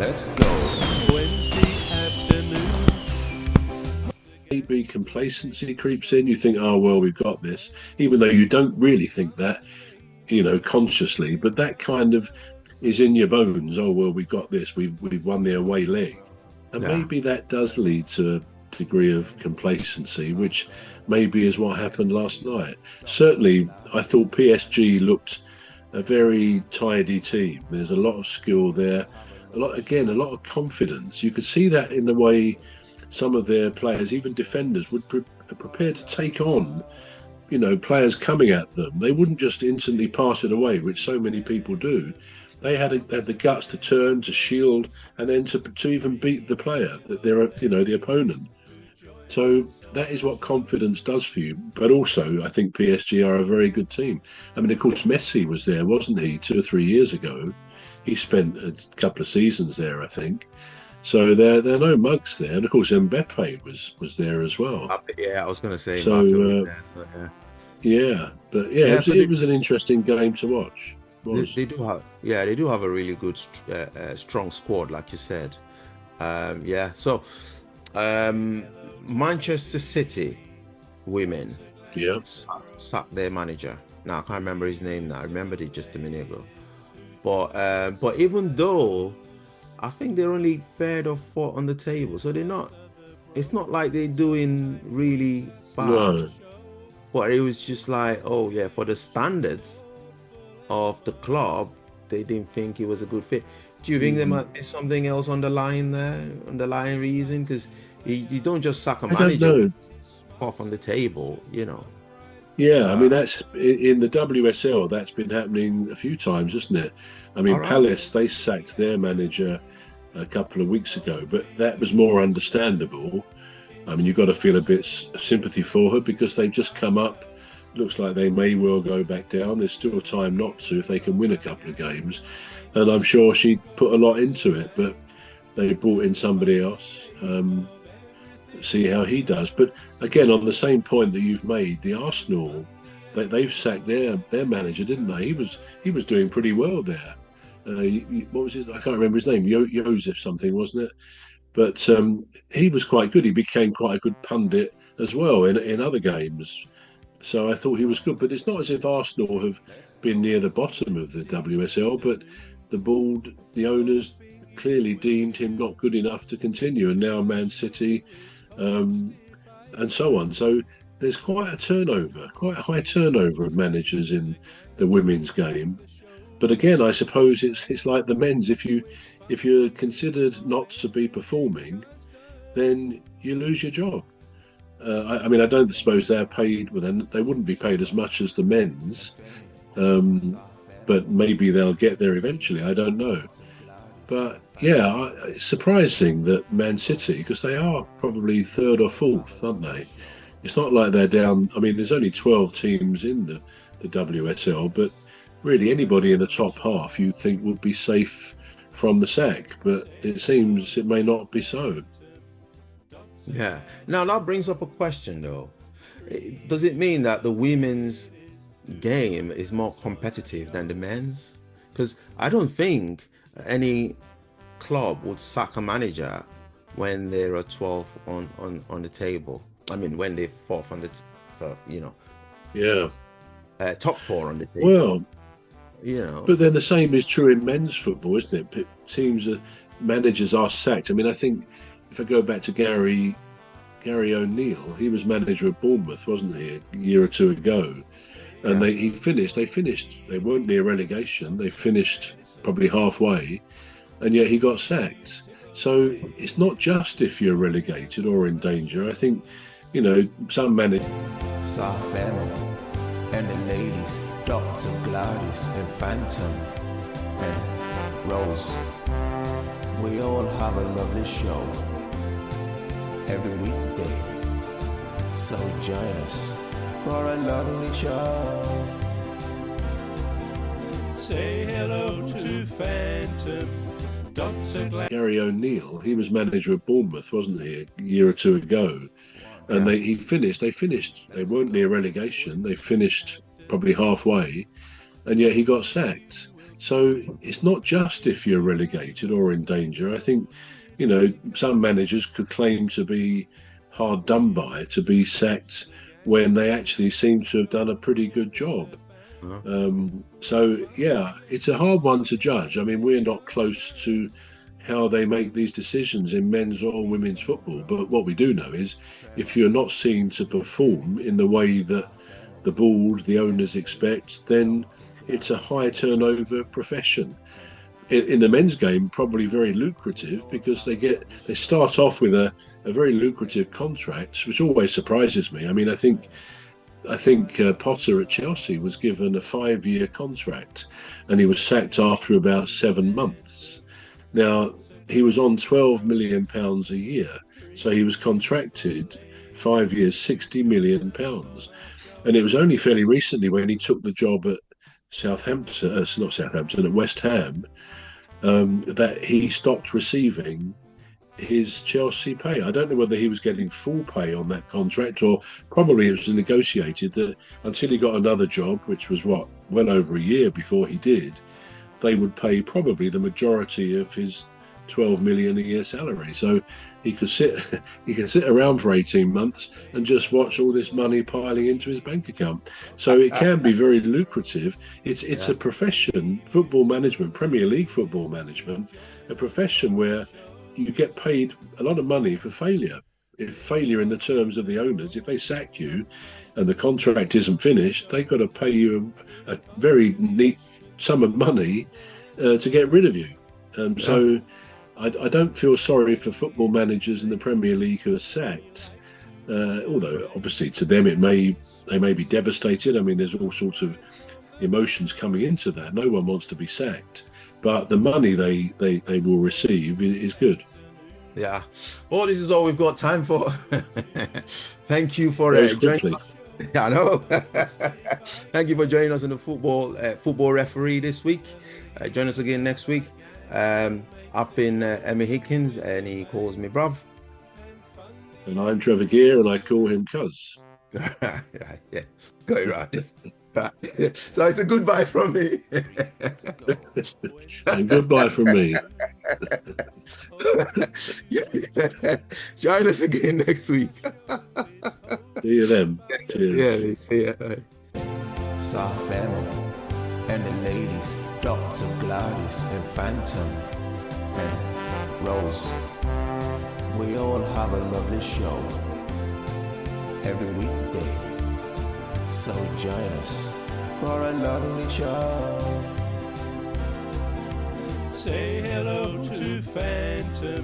Let's go. Wednesday afternoon. Maybe complacency creeps in. You think, oh, well, we've got this, even though you don't really think that, consciously, but that kind of is in your bones. Oh, well, we've got this. We've won the away leg. And maybe that does lead to a degree of complacency, which maybe is what happened last night. Certainly, I thought PSG looked a very tidy team. There's a lot of skill there, a lot of confidence. You could see that in the way some of their players, even defenders, would prepare to take on, players coming at them. They wouldn't just instantly pass it away, which so many people do. They had the guts to turn, to shield, and then to even beat the player, the opponent. So that is what confidence does for you. But also, I think PSG are a very good team. I mean, of course, Messi was there, wasn't he, 2 or 3 years ago? He spent a couple of seasons there, I think. So there are no mugs there. And of course, Mbappe was there as well. Yeah, I was going to say. So, it was an interesting game to watch. They do have a really good, strong squad, like you said. So Manchester City women sacked their manager. Now I can't remember his name now. I remembered it just a minute ago. But even though I think they're only third or fourth on the table, so they're not. It's not like they're doing really bad. No. But it was just like, for the standards of the club, they didn't think it was a good fit. Do you think there might be something else on the line there, underlying reason? Because you don't just sack a manager off on the table, Yeah, I mean, that's in the WSL, that's been happening a few times, isn't it? I mean, Palace, they sacked their manager a couple of weeks ago, but that was more understandable. I mean, you've got to feel a bit sympathy for her because they've just come up. Looks like they may well go back down. There's still time not to if they can win a couple of games. And I'm sure she put a lot into it, but they brought in somebody else. See how he does. But again, on the same point that you've made, the Arsenal, they've sacked their manager, didn't they? He was doing pretty well there. What was his? I can't remember his name. Joseph something, wasn't it? But he was quite good. He became quite a good pundit as well in other games. So I thought he was good. But it's not as if Arsenal have been near the bottom of the WSL, but the board, the owners clearly deemed him not good enough to continue. And now Man City and so on. So there's quite a high turnover of managers in the women's game. But again, I suppose it's like the men's. If you're considered not to be performing, then you lose your job. I mean, I don't suppose they're paid. Well, they wouldn't be paid as much as the men's, but maybe they'll get there eventually. I don't know. But yeah, it's surprising that Man City, because they are probably third or fourth, aren't they? It's not like they're down. I mean, there's only 12 teams in the WSL, but really anybody in the top half you'd think would be safe from the sack. But it seems it may not be so. Yeah. Now that brings up a question, though. Does it mean that the women's game is more competitive than the men's? Because I don't think any club would sack a manager when they're a 12th on the table. I mean, when they're fourth on the top four on the table. Well, but then the same is true in men's football, isn't it? Teams, managers are sacked. I mean, I think if I go back to Gary O'Neill, he was manager of Bournemouth, wasn't he, a year or two ago? And they finished. They weren't near relegation. They finished probably halfway, and yet he got sacked. So it's not just if you're relegated or in danger. I think, some managers. Soft Family and the ladies, Dr. Gladys and Phantom and Rose. We all have a lovely show every weekday. So join us for a lovely show. Say hello to Phantom, Dr. Gary O'Neill, he was manager of Bournemouth, wasn't he, a year or two ago? And they finished. They weren't near relegation. They finished probably halfway, and yet he got sacked. So it's not just if you're relegated or in danger. I think, you know, some managers could claim to be hard done by, to be sacked when they actually seem to have done a pretty good job. So, yeah, it's a hard one to judge. I mean, we're not close to how they make these decisions in men's or women's football. But what we do know is if you're not seen to perform in the way that the board, the owners expect, then it's a high turnover profession. In the men's game, probably very lucrative because they start off with a very lucrative contract, which always surprises me. I mean, I think Potter at Chelsea was given a 5-year contract and he was sacked after about 7 months. Now, he was on £12 million a year, so he was contracted 5 years, £60 million. And it was only fairly recently when he took the job at at West Ham, that he stopped receiving his Chelsea pay. I don't know whether he was getting full pay on that contract, or probably it was negotiated that until he got another job, which was well over a year before he did, they would pay probably the majority of his 12 million a year salary. So he could sit around for 18 months and just watch all this money piling into his bank account. So it can be very lucrative. It's a profession, football management, Premier League football management, a profession where you get paid a lot of money for failure. If failure in the terms of the owners, if they sack you and the contract isn't finished, they've got to pay you a very neat sum of money to get rid of you. So I don't feel sorry for football managers in the Premier League who are sacked, although obviously to them they may be devastated. I mean, there's all sorts of emotions coming into that. No one wants to be sacked, but the money they will receive is good. Yeah. Well, this is all we've got time for. Thank you for joining us. Yeah, I know. Thank you for joining us in the football referee this week. Join us again next week. I've been Emmy Hikins, and he calls me bruv. And I'm Trevor Gear, and I call him cuz. Yeah, got it right. So it's a goodbye from me. And goodbye from me. Join us again next week. See you then. Cheers. Yeah, see you. Soft and the ladies, Dr. Gladys and Phantom and Rose. We all have a lovely show every weekday. So join us for a lovely show. Say hello to Phantom.